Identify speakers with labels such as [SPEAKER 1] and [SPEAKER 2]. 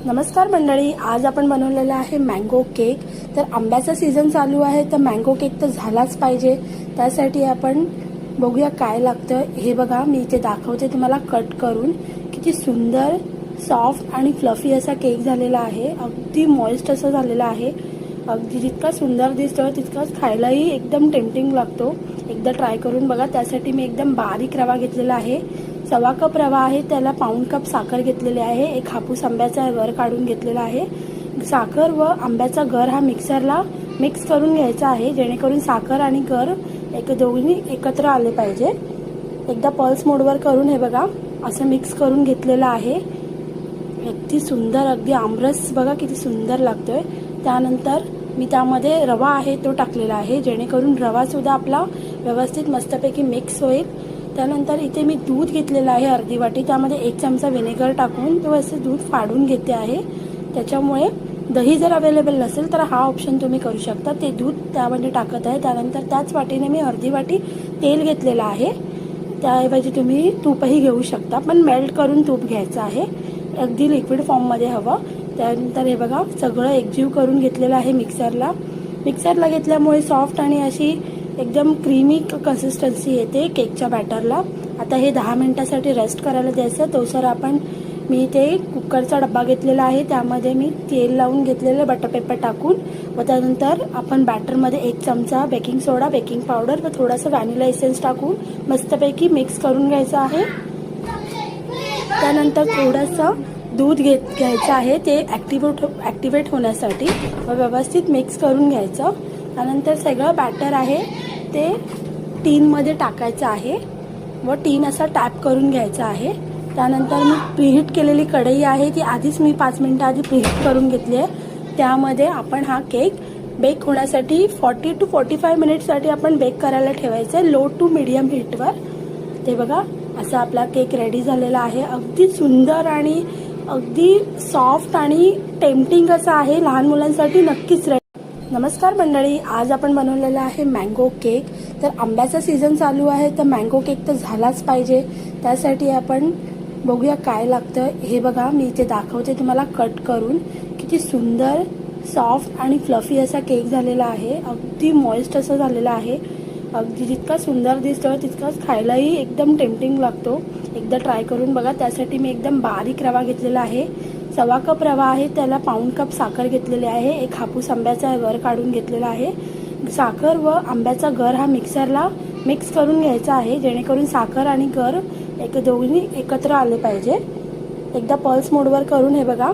[SPEAKER 1] नमस्कार मंडळी, आज आपण बनवलेला आहे मँगो केक। तर आंब्याचा सीझन चालू आहे तर मँगो केक तर झालाच पाहिजे। त्यासाठी आपण बघूया काय लागतं। हे बघा, मी इथे दाखवते तुम्हाला कट करून। किती सुंदर सॉफ्ट आणि फ्लफी असा केक झालेला आहे। अगदी मॉइस्ट असा झालेला आहे। अगदी जितका सुंदर दिसतो तितकाच खायलाही एकदम टेम्पटिंग लागतो। एकदा ट्राय करून बघा। त्यासाठी मी एकदम बारीक रवा घेतलेला आहे। 1.25 कप रवा आहे, त्याला पाऊण कप साखर घेतलेली आहे। एक हापूस आंब्याचा गर काढून घेतलेला आहे। साखर व आंब्याचा गर हा मिक्सरला मिक्स करून घ्यायचा आहे, जेणेकरून साखर आणि गर दोन्ही एकत्र आले पाहिजे। एकदा पल्स मोडवर करून हे बघा असं मिक्स करून घेतलेलं आहे। अगदी सुंदर, अगदी आमरस बघा किती सुंदर लागतोय। त्यानंतर मी त्यामध्ये रवा आहे तो टाकलेला आहे, जेणेकरून रवा सुद्धा आपला व्यवस्थित मस्तपैकी मिक्स होईल। त्यानंतर इथे मी दूध घेतलेलं आहे अर्धी वाटी, त्यामध्ये 1 चमचा व्हिनेगर टाकून तो असं दूध फाडून घेते आहे। त्याच्यामुळे दही जर अवेलेबल नसेल तर हा ऑप्शन तुम्ही करू शकता। ते दूध त्यामध्ये टाकत आहे। त्यानंतर त्याच वाटीने मी अर्धी वाटी तेल घेतलेलं आहे। त्याऐवजी तुम्ही तूपही घेऊ शकता, पण मेल्ट करून तूप घ्यायचं आहे। अगदी लिक्विड फॉर्ममध्ये हवं। त्यानंतर हे बघा सगळं एकजीव करून घेतलेलं आहे मिक्सरला घेतल्यामुळे सॉफ्ट आणि अशी एकदम क्रीमी कन्सिस्टन्सी येते केकच्या बॅटरला। आता हे 10 मिनिटासाठी रेस्ट करायला द्यायचं। तोसर मी ते कुकरचा डब्बा घेतलेला आहे, त्यामध्ये मी तेल लावून घेतलेलं बटर पेपर टाकून व त्यानंतर आपण बॅटरमध्ये 1 चमचा बेकिंग सोडा, बेकिंग पावडर व थोडासा व्हॅनिला एसेन्स टाकून मस्तपैकी मिक्स करून घ्यायचं आहे। त्यानंतर थोडंसं दूध घ्यायचं आहे, ते ॲक्टिवेट होण्यासाठी व व्यवस्थित मिक्स करून घ्यायचं। त्यानंतर सगळं बॅटर आहे ते टीनमध्ये टाकायचं आहे व टीन असा टॅप करून घ्यायचा आहे। त्यानंतर मी प्रीहीट केलेली कढई आहे ती आधीच मी 5 मिनिटं आधी प्रीहीट करून घेतली आहे। त्यामध्ये आपण हा केक बेक होण्यासाठी 40 to 45 मिनिटसाठी आपण बेक करायला ठेवायचं आहे, लो टू मीडियम हीटवर। ते बघा असा आपला केक रेडी झालेला आहे। अगदी सुंदर आणि अगदी सॉफ्ट आणि टेम्पटिंग असा आहे, लहान मुलांसाठी नक्कीच रेडी। नमस्कार मंडळी, आज आपण बनवलेला आहे मँगो केक। तर आंब्याचा सीझन चालू आहे तर मँगो केक तर झालाच पाहिजे। त्यासाठी आपण बघूया काय लागतं। हे बघा, मी इथे दाखवते तुम्हाला कट करून। किती सुंदर सॉफ्ट आणि फ्लफी असा केक झालेला आहे। अगदी मॉइस्ट असा झालेला आहे। अगदी जितका सुंदर दिसतो तितकाच खायलाही एकदम टेम्पटिंग लागतो। एकदा ट्राय करून बघा। त्यासाठी मी एकदम बारीक रवा घेतलेला आहे। 1.25 कप रवा आहे, त्याला पाऊण कप साखर घेतलेली आहे। एक हापूस आंब्याचा गर काढून घेतलेला आहे। साखर व आंब्याचा गर हा मिक्सरला मिक्स करून घ्यायचा आहे, जेणेकरून साखर आणि गर दोन्ही एकत्र आले पाहिजे। एकदा पल्स मोडवर करून हे बघा